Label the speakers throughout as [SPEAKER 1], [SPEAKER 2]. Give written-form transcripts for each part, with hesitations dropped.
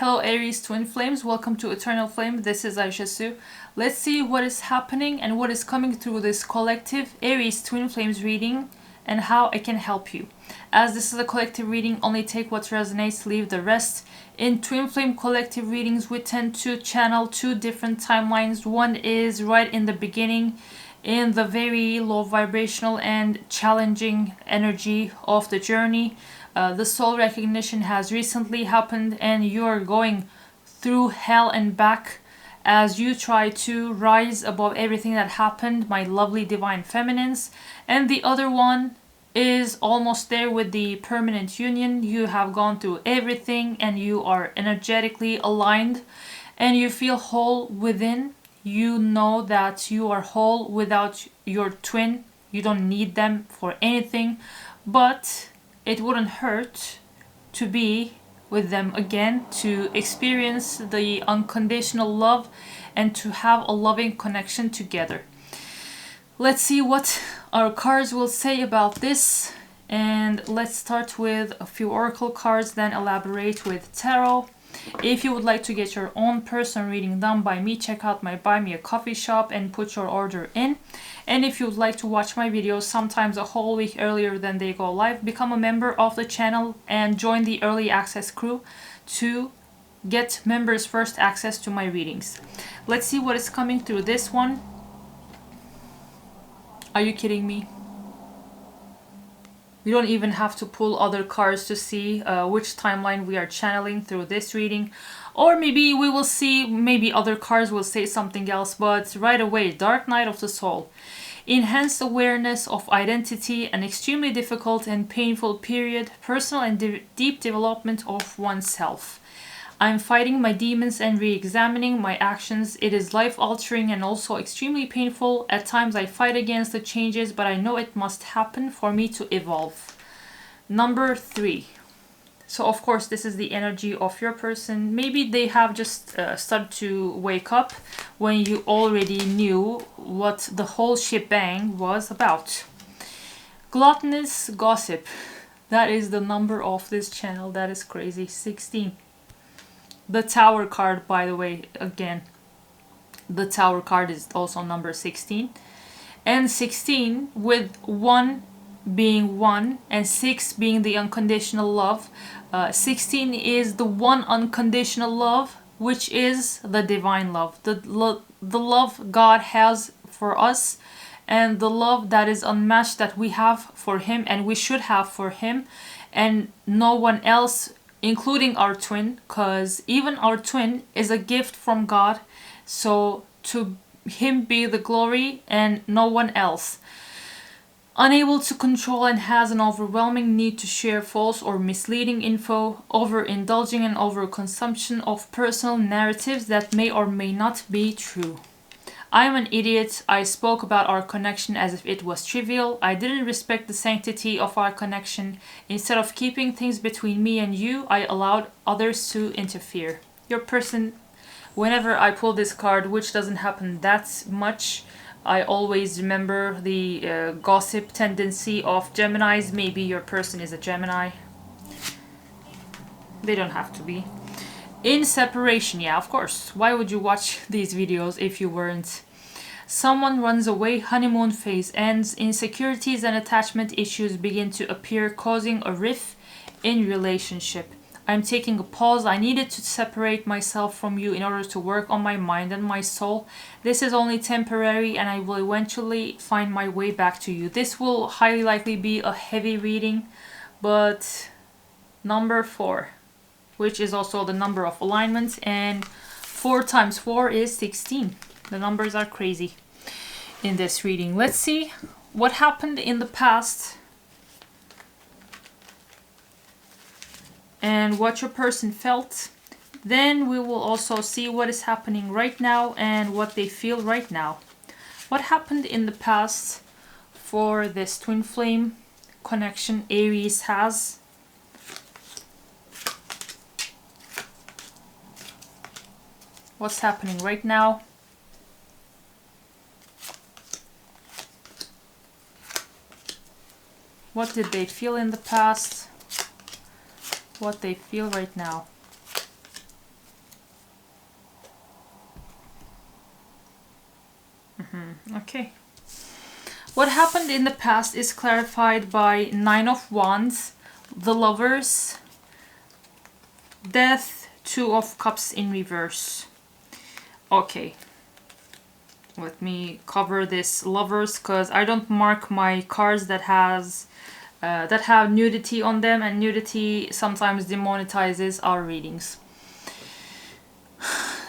[SPEAKER 1] Hello Aries Twin Flames, welcome to Eternal Flame. This is Aisha. Let's see what is happening and what is coming through this collective Aries Twin Flames reading and how I can help you. As this is a collective reading, only take what resonates, leave the rest. In Twin Flame collective readings, we tend to channel two different timelines. One is right in the beginning, in the very low vibrational and challenging energy of the journey. The soul recognition has recently happened and you are going through hell and back as you try to rise above everything that happened, my lovely divine feminines. And the other one is almost there with the permanent union. You have gone through everything and you are energetically aligned and you feel whole within. You know that you are whole without your twin. You don't need them for anything, but it wouldn't hurt to be with them again, to experience the unconditional love and to have a loving connection together. Let's see what our cards will say about this, and let's start with a few oracle cards, then elaborate with tarot. If you would like to get your own personal reading done by me, check out my Buy Me a Coffee shop and put your order in. And if you would like to watch my videos sometimes a whole week earlier than they go live, become a member of the channel and join the early access crew to get members first access to my readings. Let's see what is coming through this one. Are you kidding me? We don't even have to pull other cards to see which timeline we are channeling through this reading. Or maybe we will see, maybe other cards will say something else, but right away, Dark Night of the Soul. Enhanced awareness of identity, an extremely difficult and painful period, personal and deep development of oneself. I'm fighting my demons and re-examining my actions. It is life-altering and also extremely painful. At times I fight against the changes, but I know it must happen for me to evolve. Number 3. So of course this is the energy of your person. Maybe they have just started to wake up when you already knew what the whole shebang was about. Gluttonous gossip. That is the number of this channel. That is crazy. 16. The Tower card, by the way, again, the Tower card is also number 16. And 16, with 1 being 1 and 6 being the unconditional love. 16 is the one unconditional love, which is the divine love. The love God has for us and the love that is unmatched that we have for Him and we should have for Him and no one else, including our twin, because even our twin is a gift from God, so to Him be the glory and no one else. Unable to control and has an overwhelming need to share false or misleading info, overindulging and overconsumption of personal narratives that may or may not be true. I'm an idiot. I spoke about our connection as if it was trivial. I didn't respect the sanctity of our connection. Instead of keeping things between me and you, I allowed others to interfere. Your person, whenever I pull this card, which doesn't happen that much, I always remember the gossip tendency of Geminis. Maybe your person is a Gemini. They don't have to be. In separation, yeah, of course. Why would you watch these videos if you weren't? Someone runs away, honeymoon phase ends, insecurities and attachment issues begin to appear, causing a rift in relationship. I'm taking a pause. I needed to separate myself from you in order to work on my mind and my soul. This is only temporary and I will eventually find my way back to you. This will highly likely be a heavy reading, but number 4. Which is also the number of alignments, and 4 times 4 is 16. The numbers are crazy in this reading. Let's see what happened in the past and what your person felt. Then we will also see what is happening right now and what they feel right now. What happened in the past for this twin flame connection Aries has. What's happening right now? What did they feel in the past? What they feel right now? Okay. What happened in the past is clarified by Nine of Wands, the Lovers, Death, Two of Cups in reverse. Okay. Let me cover this Lovers because I don't mark my cards that have nudity on them, and nudity sometimes demonetizes our readings.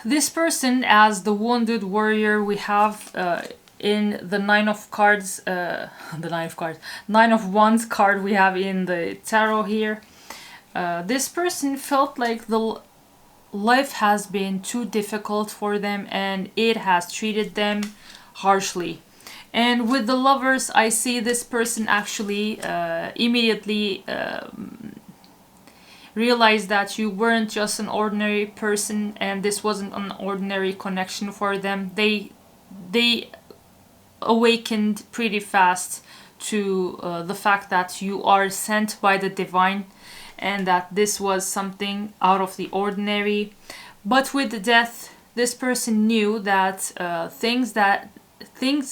[SPEAKER 1] This person, as the wounded warrior we have in the Nine of Wands card we have in the tarot here. This person felt like the life has been too difficult for them and it has treated them harshly. And with the Lovers, I see this person actually immediately realize that you weren't just an ordinary person and this wasn't an ordinary connection for them. They awakened pretty fast to the fact that you are sent by the divine and that this was something out of the ordinary. But with the Death, this person knew that things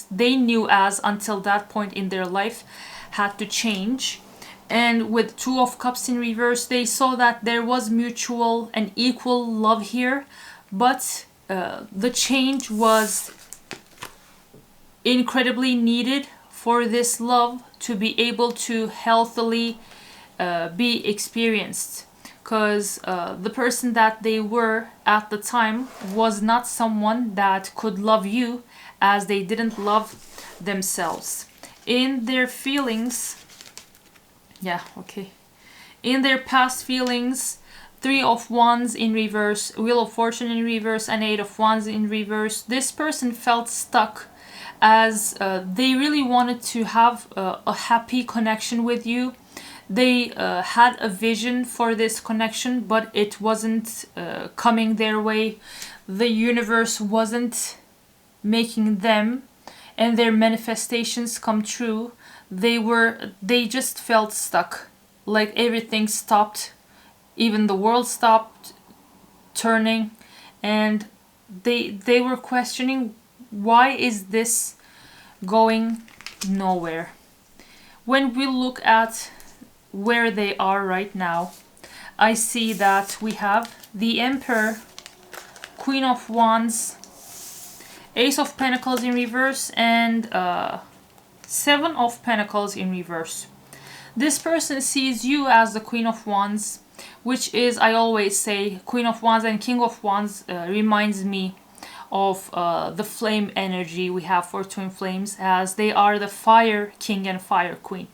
[SPEAKER 1] they knew as until that point in their life had to change. And with Two of Cups in reverse, they saw that there was mutual and equal love here, but the change was incredibly needed for this love to be able to healthily be experienced. Because the person that they were at the time was not someone that could love you as they didn't love themselves. In their feelings, in their past feelings, Three of Wands in reverse, Wheel of Fortune in reverse, and Eight of Wands in reverse, this person felt stuck as they really wanted to have a happy connection with you. They had a vision for this connection, but it wasn't coming their way. The universe wasn't making them and their manifestations come true. They just felt stuck, like everything stopped, even the world stopped turning, and they were questioning, why is this going nowhere? When we look at where they are right now, I see that we have the Emperor, Queen of Wands, Ace of Pentacles in reverse, and Seven of Pentacles in reverse. This person sees you as the Queen of Wands, which is, I always say, Queen of Wands and King of Wands reminds me of the flame energy we have for twin flames, as they are the Fire King and Fire Queen.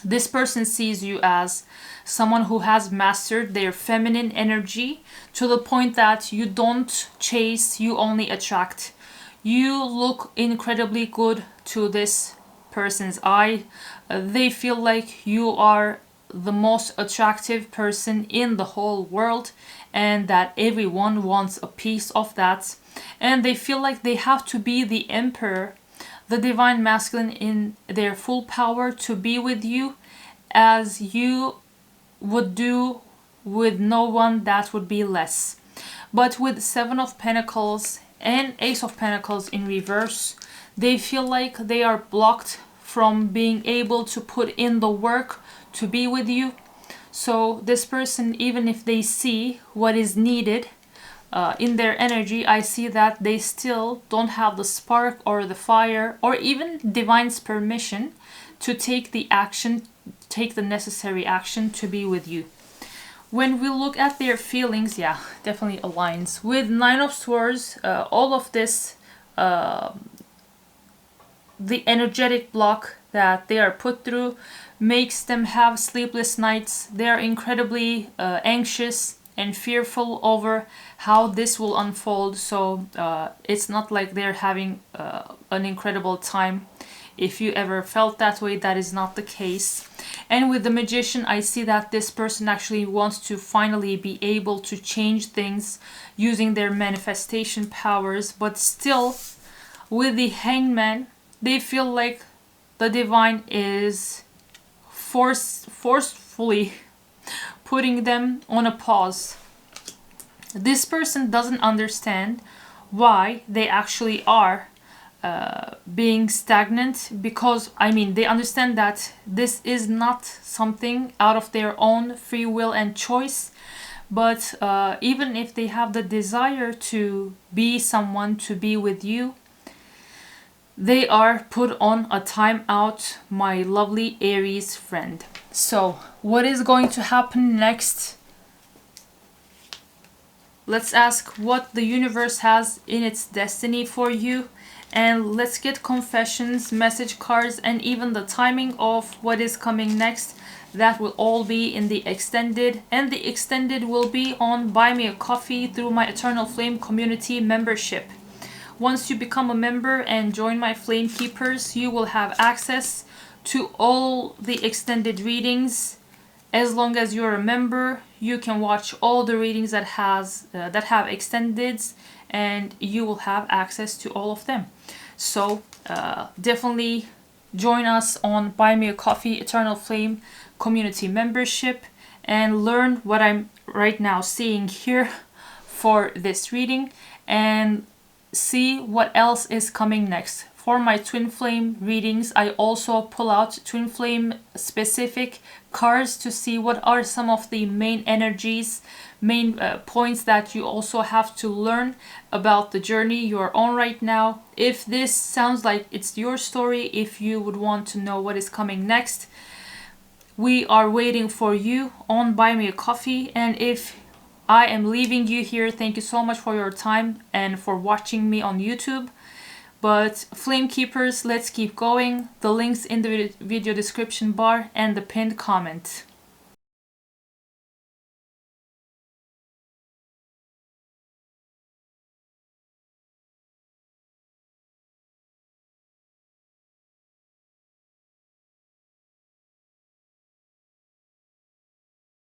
[SPEAKER 1] This person sees you as someone who has mastered their feminine energy to the point that you don't chase, you only attract. You look incredibly good to this person's eye. They feel like you are the most attractive person in the whole world and that everyone wants a piece of that. And they feel like they have to be the Emperor, the divine masculine in their full power, to be with you as you would do with no one that would be less. But with Seven of Pentacles and Ace of Pentacles in reverse, they feel like they are blocked from being able to put in the work to be with you. So this person, even if they see what is needed in their energy, I see that they still don't have the spark or the fire or even divine's permission to take the action, take the necessary action to be with you. When we look at their feelings, definitely aligns. With Nine of Swords, all of this, the energetic block that they are put through makes them have sleepless nights. They are incredibly anxious and fearful over how this will unfold. So it's not like they're having an incredible time. If you ever felt that way, that is not the case. And with the Magician, I see that this person actually wants to finally be able to change things using their manifestation powers. But still, with the Hangman, they feel like the divine is forcefully putting them on a pause. This person doesn't understand why they actually are being stagnant, because I mean they understand that this is not something out of their own free will and choice. But even if they have the desire to be someone to be with you, they are put on a timeout, my lovely Aries friend. So what is going to happen next? Let's ask what the universe has in its destiny for you. And let's get confessions, message cards, and even the timing of what is coming next. That will all be in the extended. And the extended will be on Buy Me a Coffee through my Eternal Flame community membership. Once you become a member and join my Flame Keepers, you will have access to all the extended readings. As long as you're a member, you can watch all the readings that have extendeds, and you will have access to all of them. So definitely join us on Buy Me a Coffee Eternal Flame community membership and learn what I'm right now seeing here for this reading, and see what else is coming next. For my twin flame readings, I also pull out twin flame specific cards to see what are some of the main energies, main points that you also have to learn about the journey you're on right now. If this sounds like it's your story, if you would want to know what is coming next, we are waiting for you on Buy Me a Coffee. And if I am leaving you here, thank you so much for your time and for watching me on YouTube. But Flame Keepers, let's keep going. The links in the video description bar and the pinned comment.